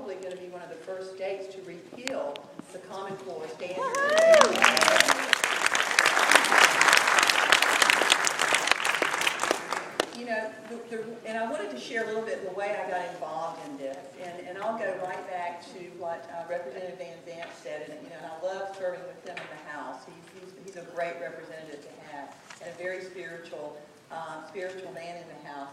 probably going to be one of the first states to repeal the Common Core standards. You know, and I wanted to share a little bit the way I got involved in this, and I'll go right back to what Representative Van Zandt said, and and I love serving with him in the House. He's a great representative to have, and a very spiritual man in the House.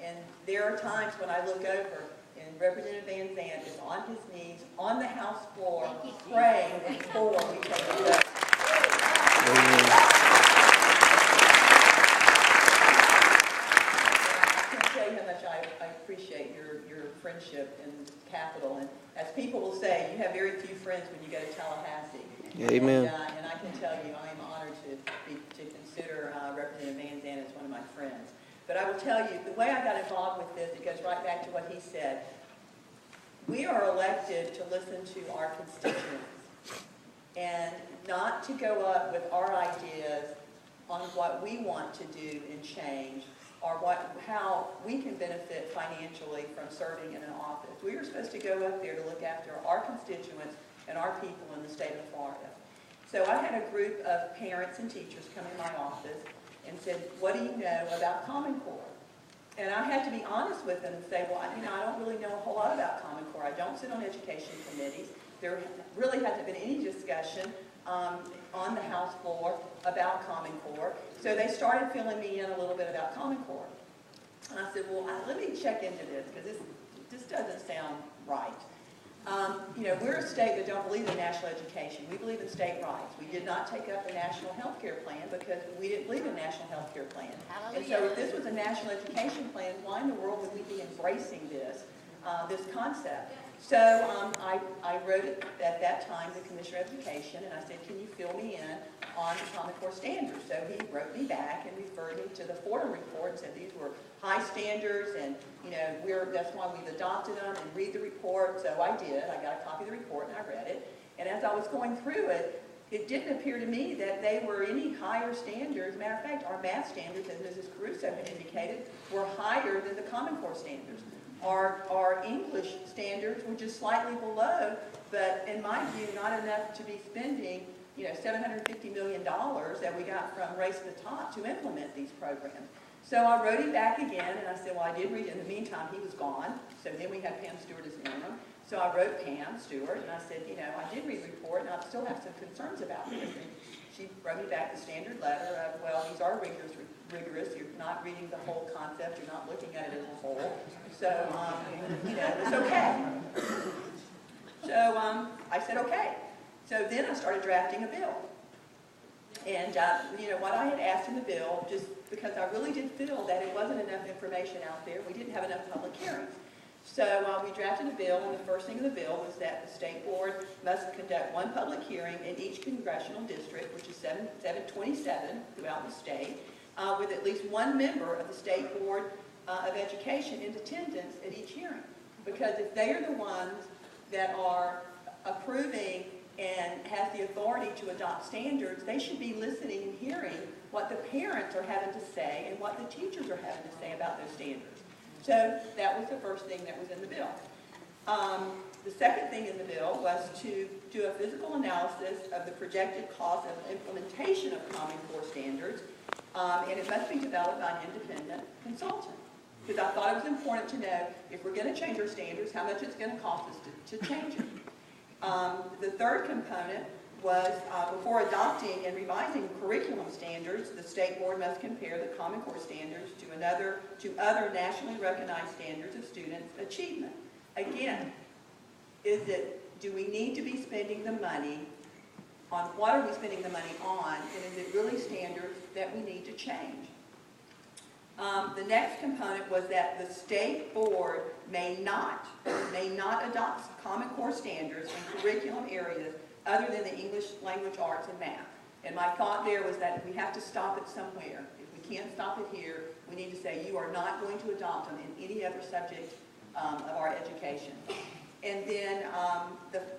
And there are times when I look over, and Representative Van Zandt is on his knees on the House floor praying before we take a vote. I appreciate your friendship in Capitol, and as people will say, you have very few friends when you go to Tallahassee. Amen. And I can tell you, I am honored to consider Representative Van Zandt as one of my friends. But I will tell you, the way I got involved with this, it goes right back to what he said. We are elected to listen to our constituents and not to go up with our ideas on what we want to do and change, or how we can benefit financially from serving in an office. We are supposed to go up there to look after our constituents and our people in the state of Florida. So I had a group of parents and teachers come in my office and said, what do you know about Common Core? And I had to be honest with them and say, well, I don't really know a whole lot about Common Core. I don't sit on education committees. There really hasn't been any discussion on the House floor about Common Core. So they started filling me in a little bit about Common Core. And I said, well, let me check into this, because this doesn't sound right. We're a state that don't believe in national education. We believe in state rights. We did not take up the national health care plan because we didn't believe in a national health care plan. And so if this was a national education plan, why in the world would we be embracing this concept? So I wrote it at that time to the Commissioner of Education, and I said, can you fill me in on the Common Core standards? So he wrote me back and referred me to the Fordham report and said these were high standards, and that's why we've adopted them, and read the report. So I did. I got a copy of the report and I read it. And as I was going through it, it didn't appear to me that they were any higher standards. Matter of fact, our math standards, as Mrs. Caruso had indicated, were higher than the Common Core standards. Our English standards were just slightly below, but in my view, not enough to be spending, $750 million that we got from Race to the Top to implement these programs. So I wrote him back again, and I said, well, I did read it. In the meantime, he was gone. So then we had Pam Stewart as interim. So I wrote Pam Stewart, and I said, I did read the report, and I still have some concerns about this. And she wrote me back the standard letter of, well, these are rigorous. You're not reading the whole concept. You're not looking at it as a whole. So, it's okay. So I said, okay. So then I started drafting a bill. And, what I had asked in the bill, just because I really did feel that it wasn't enough information out there, we didn't have enough public hearings. So we drafted a bill, and the first thing in the bill was that the state board must conduct one public hearing in each congressional district, which is 727 throughout the state, with at least one member of the State Board of Education in attendance at each hearing. Because if they are the ones that are approving and have the authority to adopt standards, they should be listening and hearing what the parents are having to say and what the teachers are having to say about those standards. So that was the first thing that was in the bill. The second thing in the bill was to do a physical analysis of the projected cost of implementation of Common Core standards, and it must be developed by an independent consultant. Because I thought it was important to know, if we're going to change our standards, how much it's going to cost us to change it. The third component was before adopting and revising curriculum standards, the state board must compare the Common Core standards to other nationally recognized standards of student achievement. Again, do we need to be spending the money on, what are we spending the money on, and is it really standards that we need to change? The next component was that the state board may not adopt Common Core standards in curriculum areas other than the English language arts and math. And my thought there was that we have to stop it somewhere. If we can't stop it here, we need to say you are not going to adopt them in any other subject of our education. And then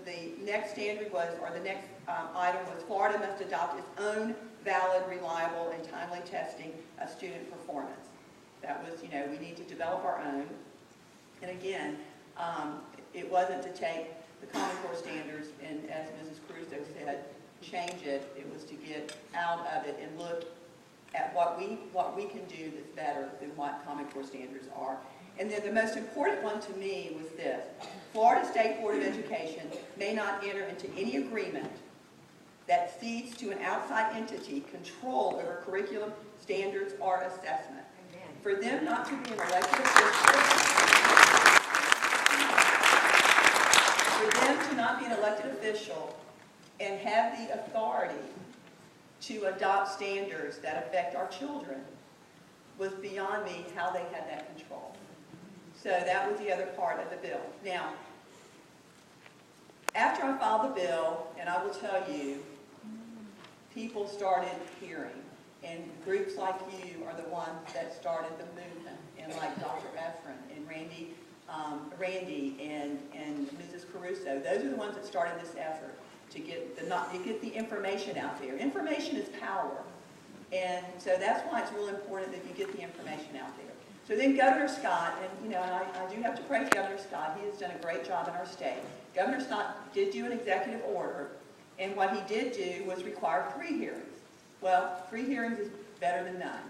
the next standard was, or the next item was, Florida must adopt its own valid, reliable, and timely testing of student performance. That was, we need to develop our own. And again, It wasn't to take the Common Core standards and, as Mrs. Caruso said, change it. It was to get out of it and look at what we can do that's better than what Common Core standards are. And then the most important one to me was this: Florida State Board of Education may not enter into any agreement that cedes to an outside entity control over curriculum, standards, or assessment. Amen. For them not to be an elected official, and have the authority to adopt standards that affect our children was beyond me how they had that control. So that was the other part of the bill. Now, after I filed the bill, and I will tell you, people started hearing, and groups like you are the ones that started the movement, and like Dr. Efren and Randy and Mrs. Caruso. Those are the ones that started this effort to get the information out there. Information is power, and so that's why it's really important that you get the information out there. So then Governor Scott, and I do have to praise Governor Scott. He has done a great job in our state. Governor Scott did do an executive order, and what he did do was require 3 hearings. Well, 3 hearings is better than none.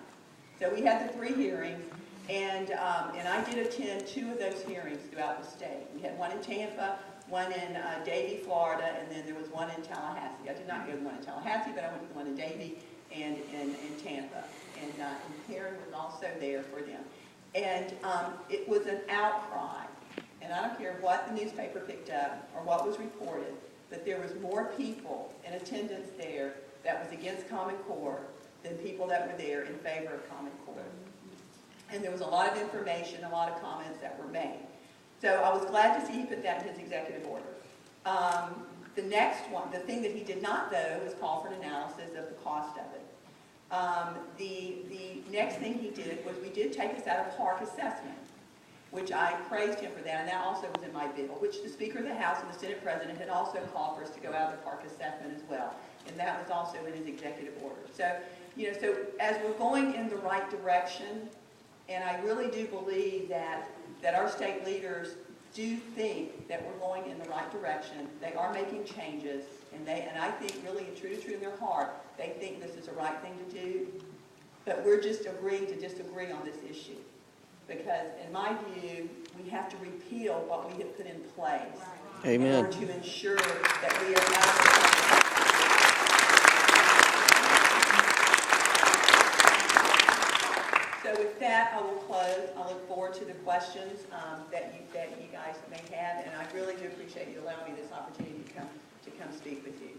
So we had the 3 hearings, and I did attend 2 of those hearings throughout the state. We had one in Tampa, one in Davie, Florida, and then there was one in Tallahassee. I did not go to the one in Tallahassee, but I went to the one in Davie and in Tampa. And Karen was also there for them. And it was an outcry. And I don't care what the newspaper picked up or what was reported, but there was more people in attendance there that was against Common Core than people that were there in favor of Common Core. And there was a lot of information, a lot of comments that were made. So I was glad to see he put that in his executive order. The next one, the thing that he did not, though, was call for an analysis of the cost of it. The next thing he did was we did take us out of park assessment, which I praised him for that, and that also was in my bill, which the Speaker of the House and the Senate President had also called for us to go out of the park assessment as well, and that was also in his executive order. So, so as we're going in the right direction, and I really do believe that our state leaders do think that we're going in the right direction. They are making changes, and I think really true in their heart, they think this is the right thing to do, but we're just agreeing to disagree on this issue. Because in my view, we have to repeal what we have put in place. Amen. In order to ensure that we are not. So with that, I will close. I look forward to the questions that you guys may have, and I really do appreciate you allowing me this opportunity to come speak with you.